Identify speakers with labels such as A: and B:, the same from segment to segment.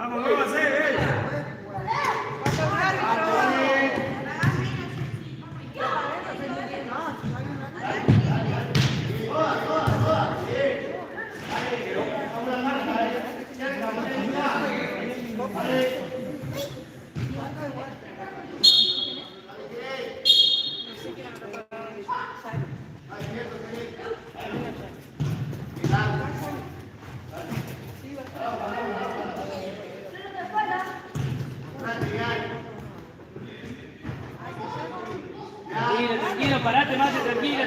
A: Vamos, muévase,
B: Tranquilo, parate más, tranquilo.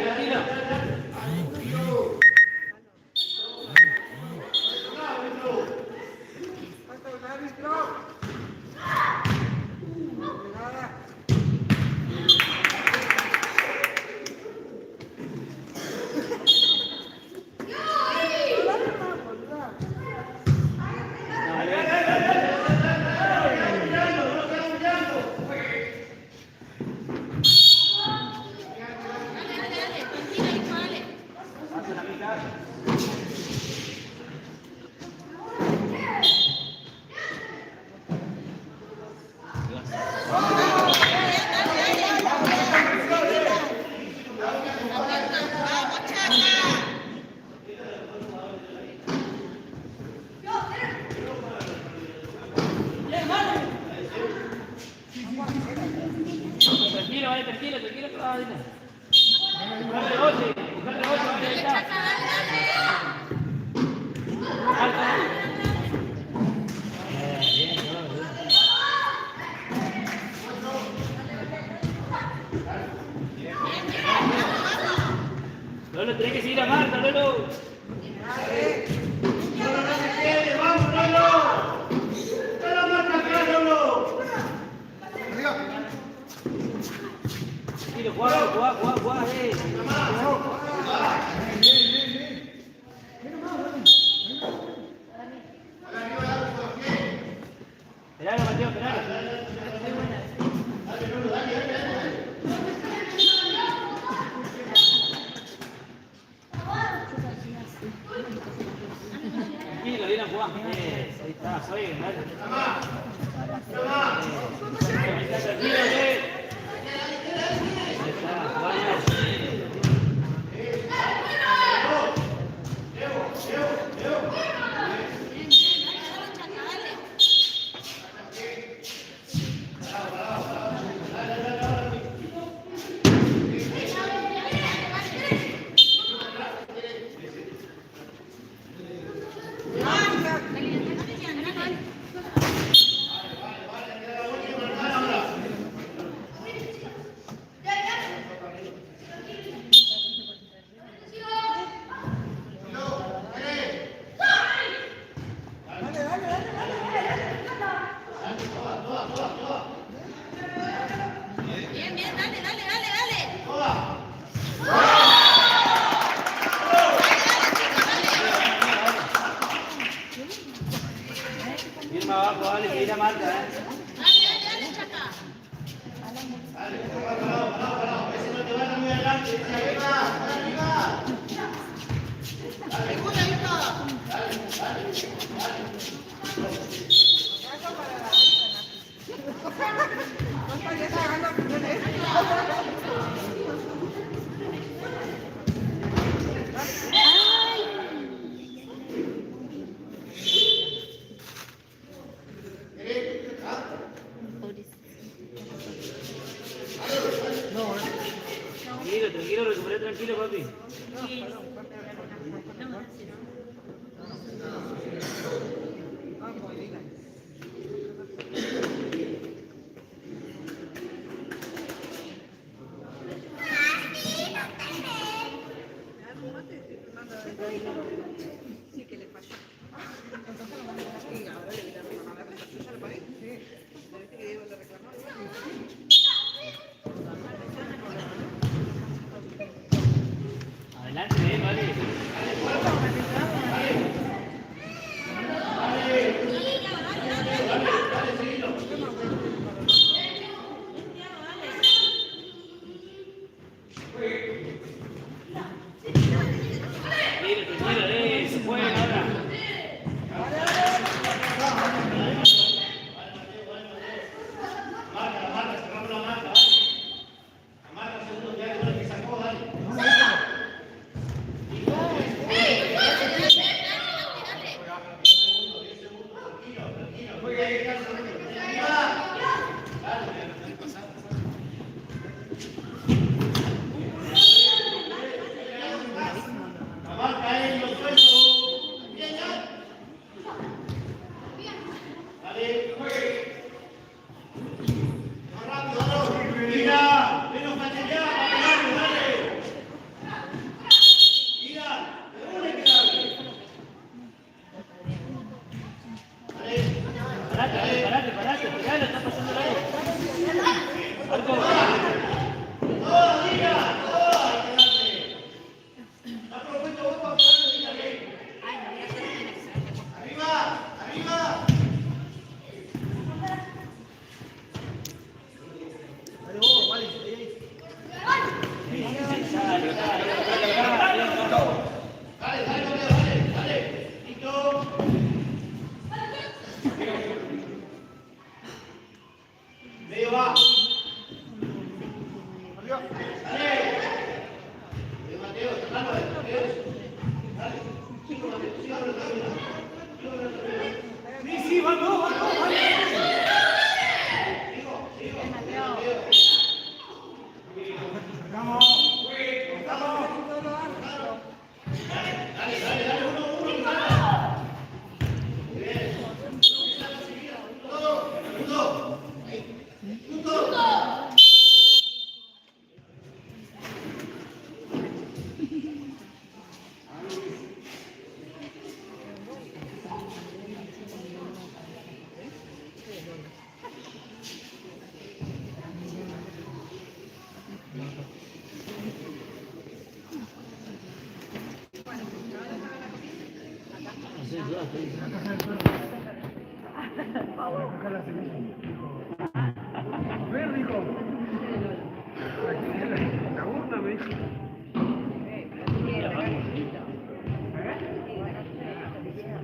B: Tranquilo, que va a venir. Buscar rebote, vale, ahí está. Lolo, tenés que seguir a Marta, Lolo.
A: vamos, Lolo. Lolo, marca acá, Lolo.
B: Tranquilo, jugá, Esperalo, Mateo, esperalo. Tranquilo, viene a jugar. Ahí está, soy bien, dale. Ahí está, tranquilo, Ahí está, jugando. Firma abajo, dale, que ir a Marta,
C: Dale, Chaca.
A: Si no te van muy adelante, arriba.
B: Tranquilo, recuperé tranquilo, papi.
A: La marca es los sueltos. Dale. Más rápido, dale. Mira, menos facilidad para pegarle, dale. Mira, de una hay que darle. Dale.
B: Parate, pegalo, está pasando el aire. Marco.
A: Toda, diga, toda hay que darle. Está propuesto vos para pegarle, dígale. Arriba, arriba. Dale vos, vale. Dale. Listo. Medio va. Dale. Mateo, sacalo de Mateo. Dale. Sigo, Mateo, sigo hablando también. Sí, vamos, vale. Sigo, Mateo. Dale, uno, gana. Muy bien. Todo, minuto.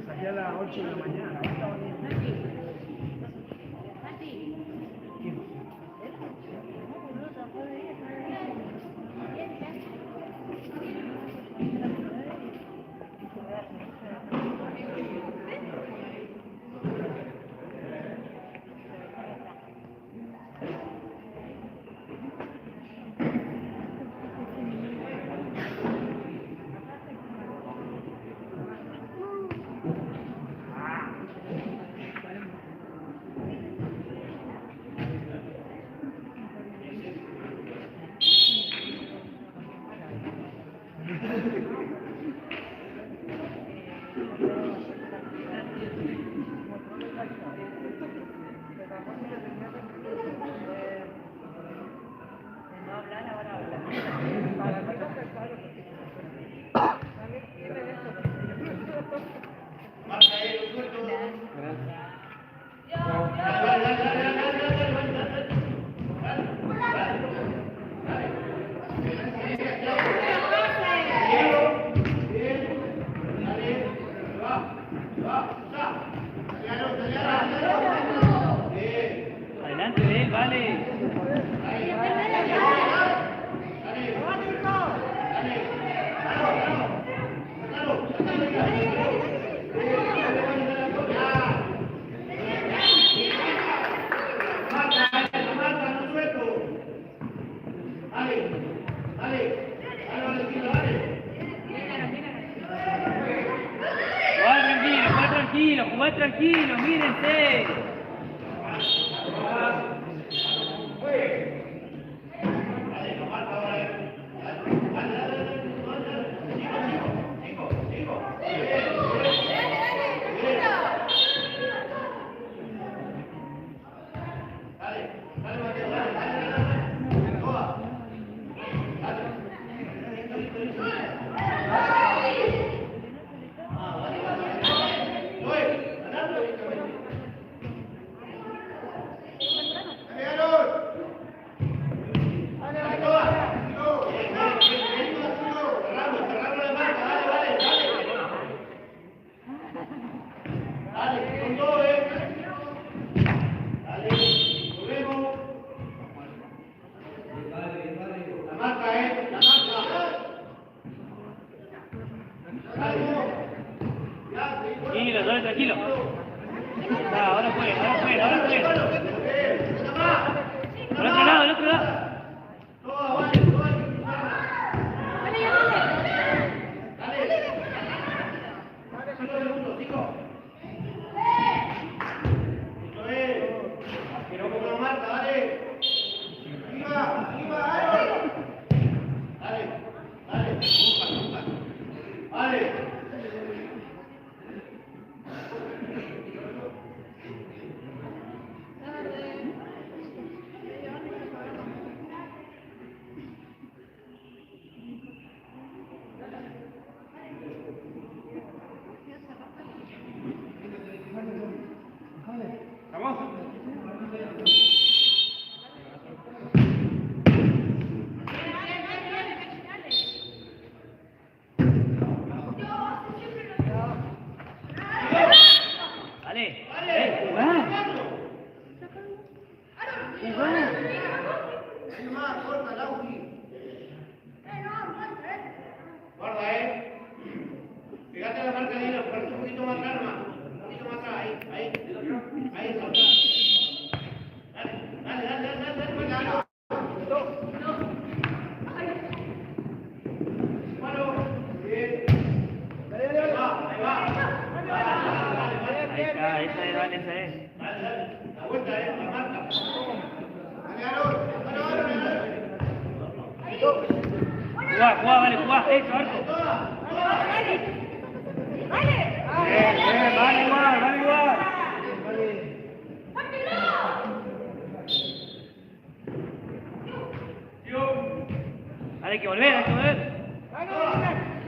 D: Saqué a las 8 de la mañana.
A: Marca ahí, los sueltos.
B: Adelante de él, vale. Jugá tranquilo, mírense. Tranquilo, tranquilo. Ahora fue. Al otro lado.
A: Guarda, Fíjate la marca de hilo, un poquito más atrás, un poquito más atrás, ahí, salta. Dale, venga, Bueno, bien. Ahí va.
B: Ahí está, dale.
A: La vuelta, la marca.
B: Jugá, eso, Arco. Vale igual. Hay que volver.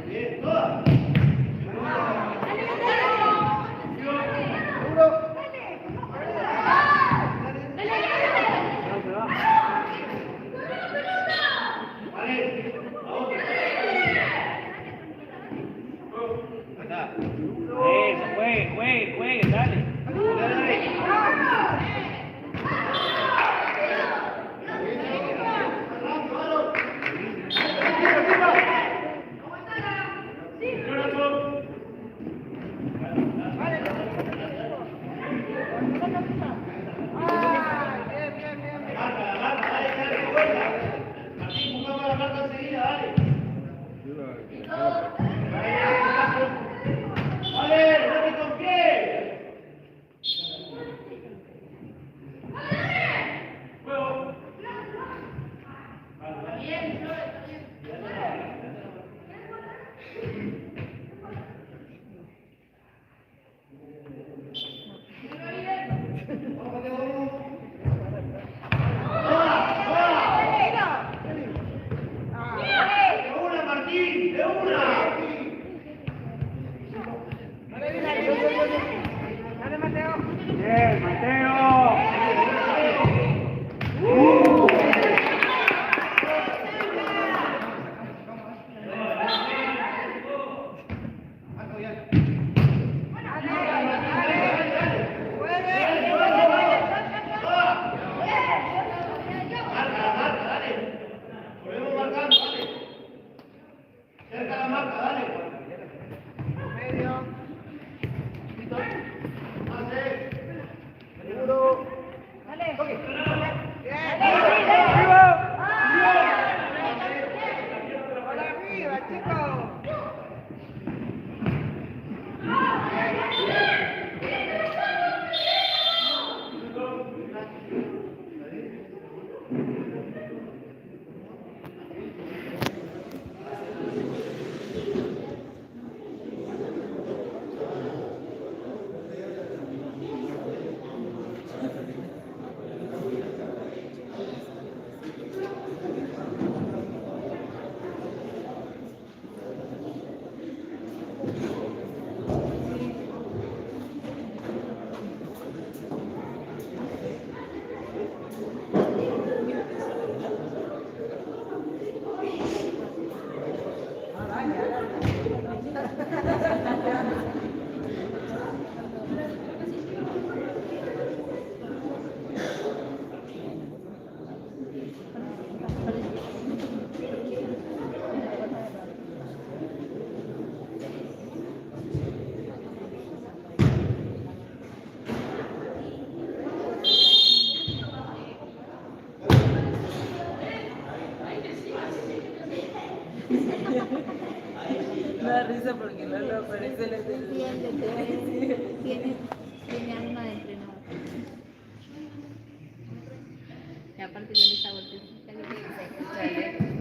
A: Bien, toda.
B: Eso, juegue, dale.
E: risa porque Lalo aparece en el
C: Tiene alma de entrenador. Y aparte con esa vueltecita que tiene.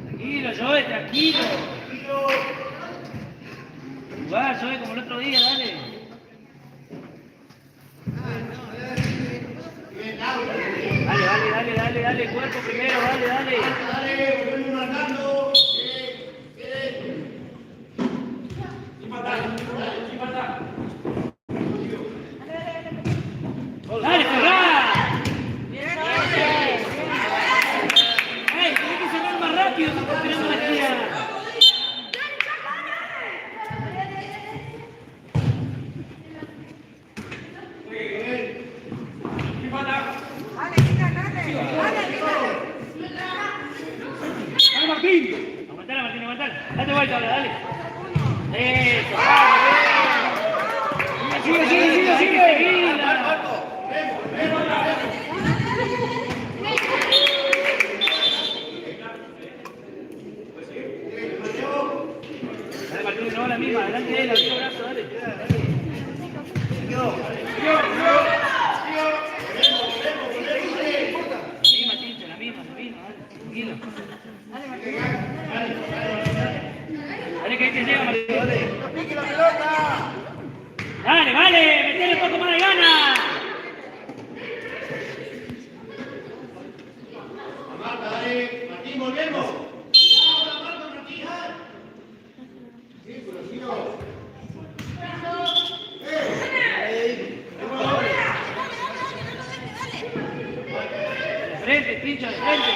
B: Tranquilo, Joe, tranquilo. Jugar, Joe, como el otro día, dale. Dale, cuerpo primero, dale. Dale, cerrá. Ey, tenés que cerrar más rápido, no estás esperando la tía. Dale, Martín. Aguantala. Date vuelta ahora, dale. Eso, sigue. Dale, Martín, no la misma, adelante de él, abrí los brazos, dale. La misma, dale, tranquilo. Dale que ahí te llega, Martín. Dale, metele un poco más de gana.
A: Martín, volvemos.
B: Frente, pincha, de frente.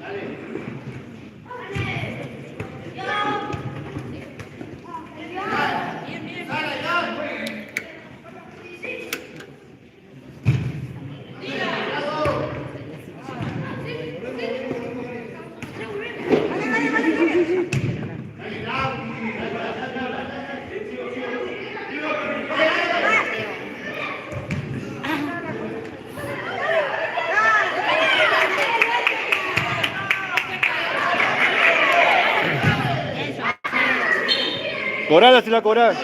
F: Dale.
C: Dale,
F: Cobrala si la cobras.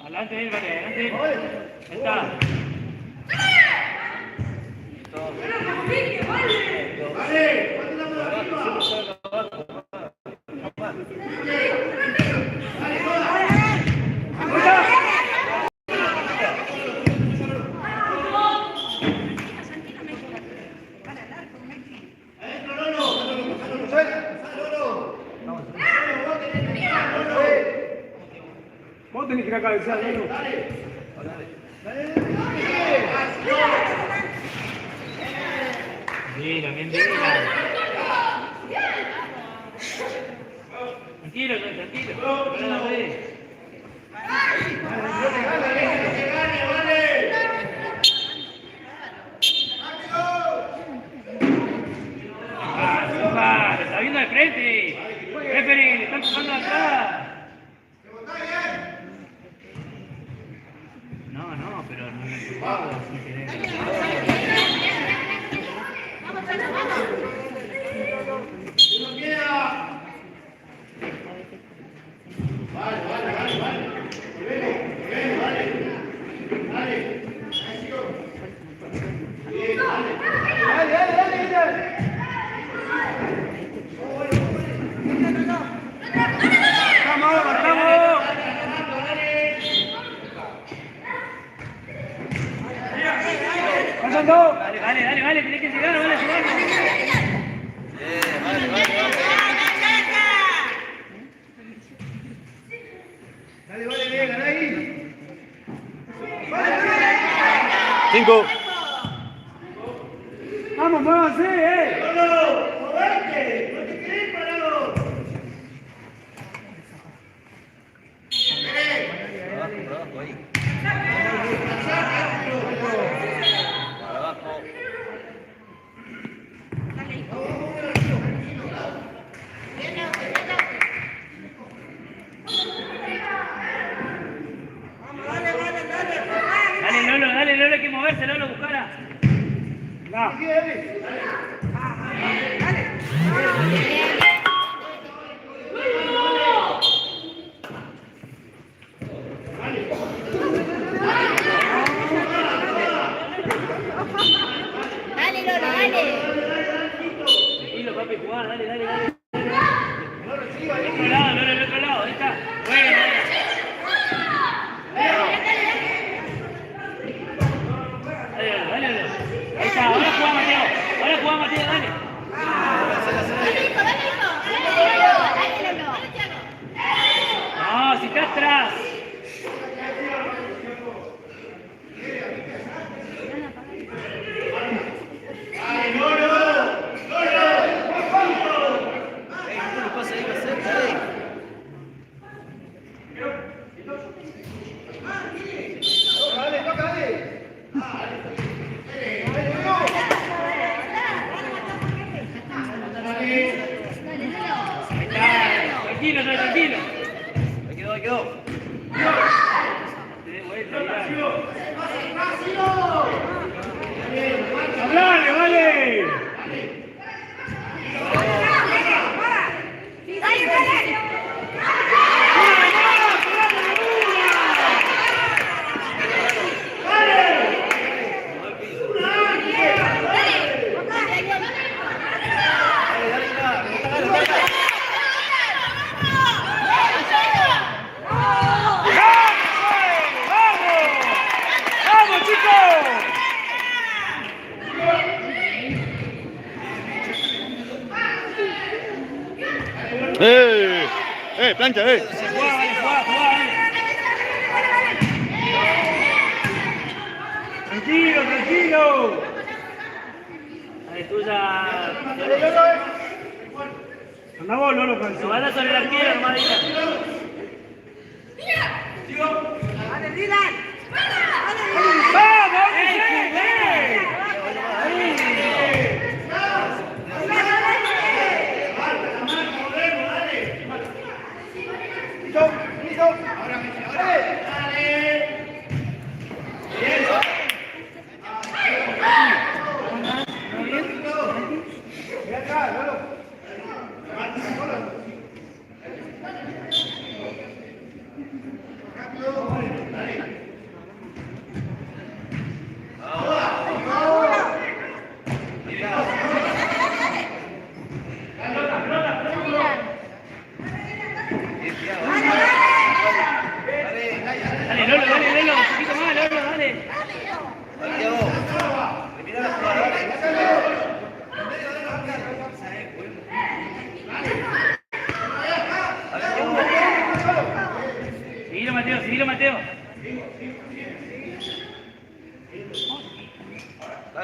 B: Adelante él, vale, adelante él. Ahí está.
D: Vos tenés que ir a cabecear, ¿no?
B: Mira, bien, mira. Tranquilo, tranquilo. Para la red. Ah, está viendo de frente. Referee, le están empujando atrás. No, pero no le empujaba sin querer. Dale, tenés que llegar, vale,
A: Dale, bien, ganá ahí.
F: 5.
D: Vamos, muévanse,
A: ¡Moverte! ¡No te querés parado!
B: Dale, Lolo, hay que moverse, Lolo, buscara.
C: Dale, Lolo, dale.
B: Tranquilo, papi, jugar, dale. Del otro lado, Lolo, del otro lado, ahí está. Bueno, dale. Ahí está, ahora juega Mateo, dale.
C: Dale, Lolo.
B: No, si está atrás. Tranquilo.
E: Ahí quedó.
B: De vuelta, ya.
D: ¡Hablale, vale!
F: Plancha,
D: Tranquilo.
B: Ahí tuya.
D: Anda vos, Lolo,
B: No van a sobre el arquero, hermanita.
A: Ahora, dale.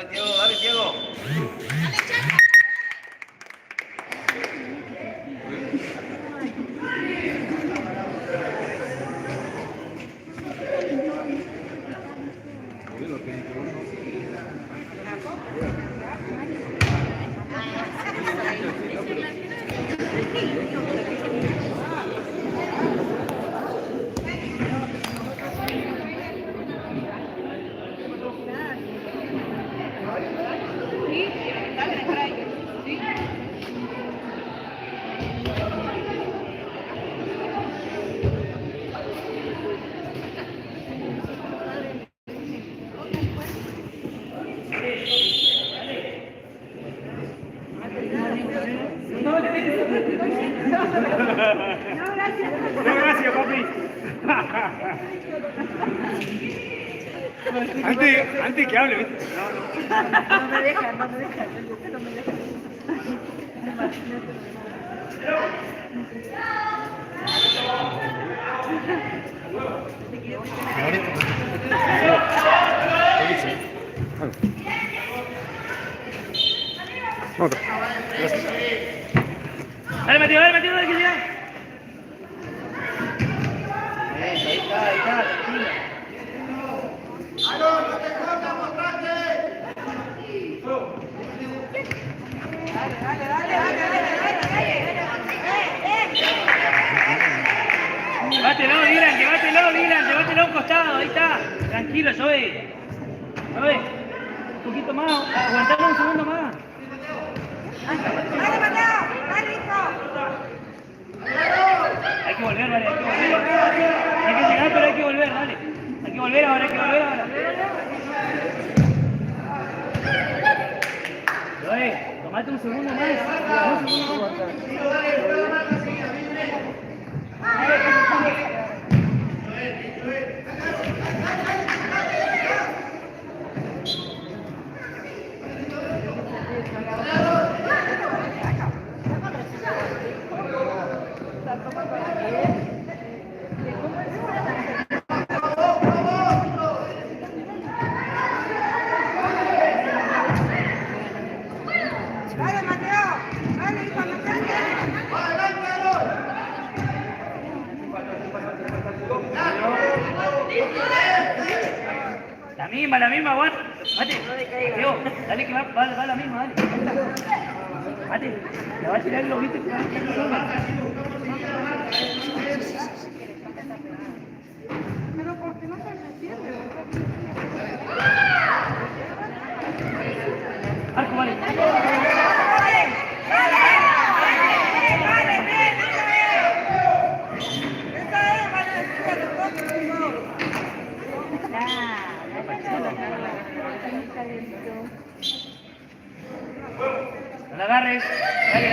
A: Dale, Diego.
D: No, gracias, papi. Antes que hable, ¿viste?
C: No me deja, no me deja. No me deja.
B: Dale, Mateo, dale, que llega.
A: Ahí está, tranquilo.
B: Llévatelo a un costado, ahí está. Tranquilo, Joey. Joey, un poquito más, aguantame un segundo más.
C: ¡Dale, Mateo! ¡Dale, hijo!
B: Hay que volver, vale, hay que volver. Hay que llegar, pero hay que volver, dale. Hay que volver ahora, Joey, tomate un segundo más. Un segundo más.
C: ¡Dale, Mateo! ¡Dale, hijo,
B: La misma, aguanta. Mate, Mateo, dale que va la misma, dale. Mate, la va a tirar lo viste que va a tirar sola.
C: Pero ¿por qué no se defiende?
B: Arco, vale. No la agarres. Dale.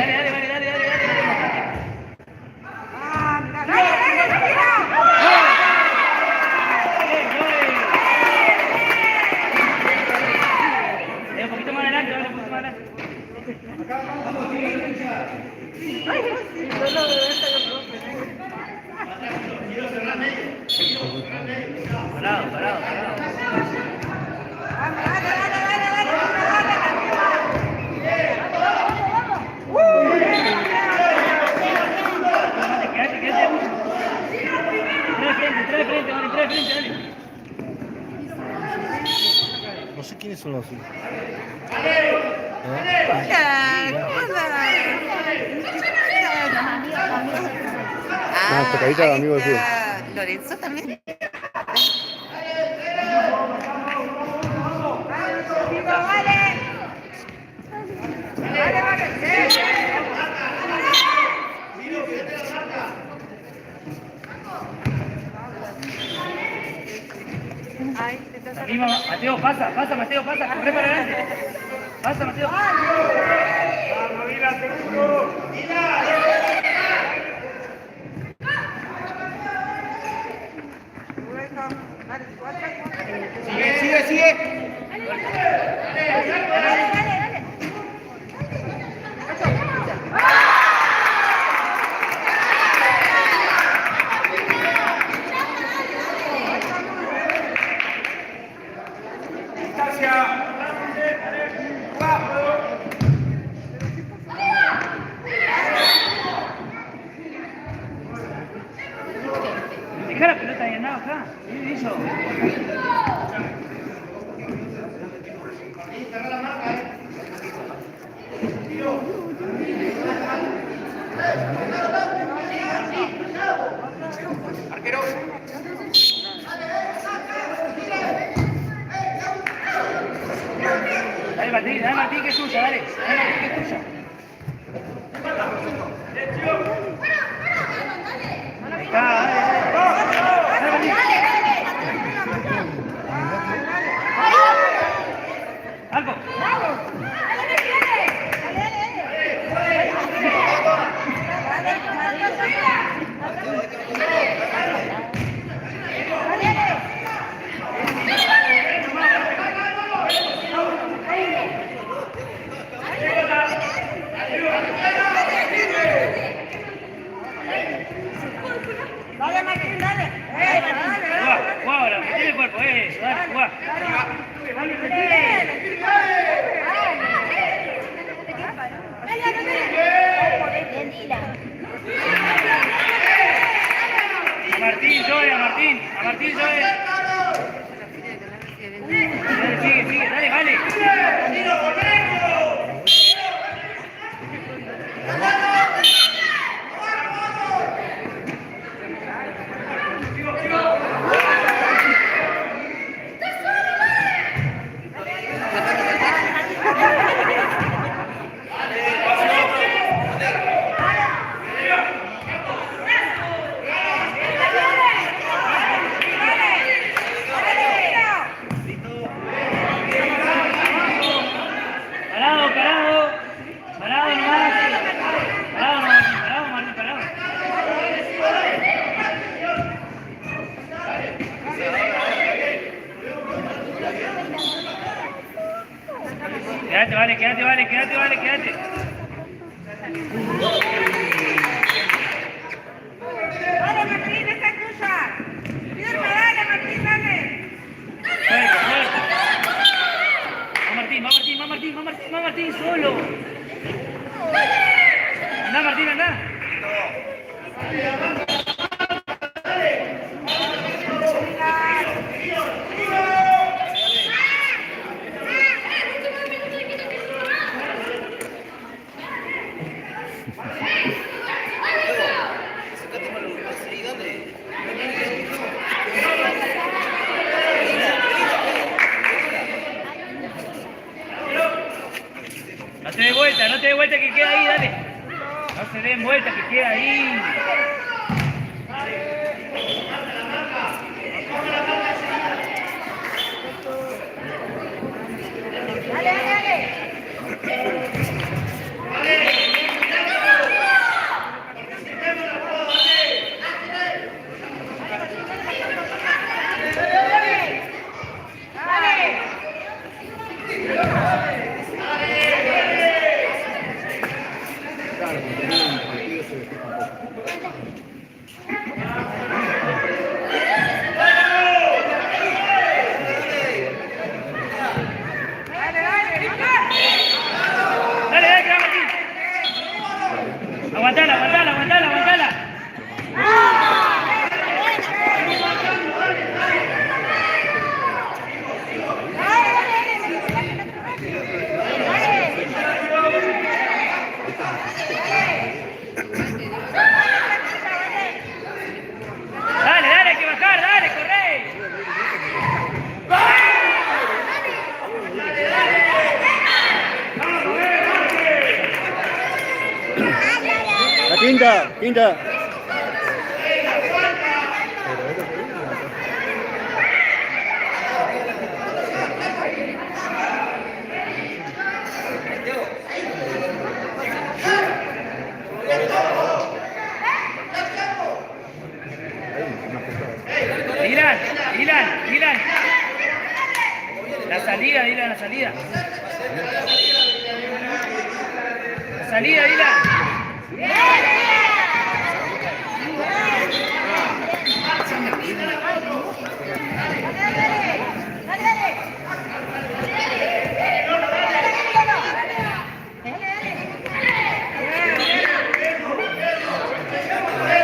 B: Un poquito más adelante, un poquito más adelante. Parado. Quédate. Tres de frente, dale.
F: No sé quiénes son los azules. Sacadita de amigos de
C: Lorenzo también.
B: La misma, Mateo, pasa, corre para adelante. Pasa, Mateo.
D: Vamos, Vila, segundo.
A: Sigue.
B: Eso.
A: Ahí, cerra la marca, Arquero.
B: Dale Martín, que es tuya, dale. Dale Martín, que es tuya. Ahí está, dale Martín. Marco.
G: Dale, Martín, dale.
B: Juega ahora, metele el cuerpo, eso, dale, juega. A Martín, Joe, a Martín, Joe. Dale, sigue, dale, vale. Quédate.
G: Dale, Martín, esa tuya. Firme, dale, Martín, dale.
B: Va Martín, solo. Anda, Martín, anda. No te dé vuelta, que queda ahí, dale. No se den vuelta, que queda ahí. Aguantala. Dale, hay que bajar, dale, corre.
F: La quinta.
B: Dylan. La salida, Dylan, la salida. La salida, Dylan.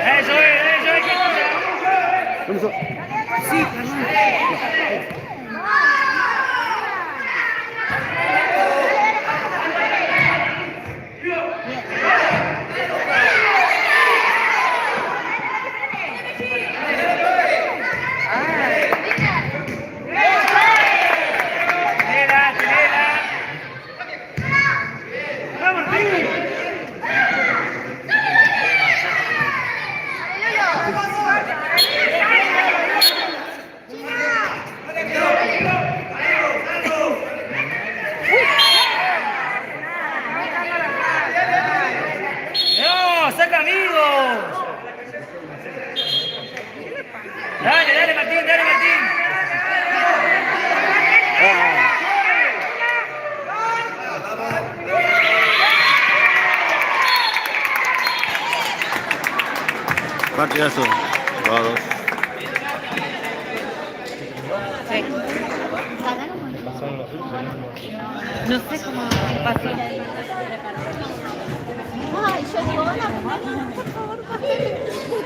B: Eso es.
F: Permiso.
B: Sí,
F: Partidazo. Todos.
C: Sí. No sé cómo pasó. Ay, yo digo, hola, mamá, por favor, pásale.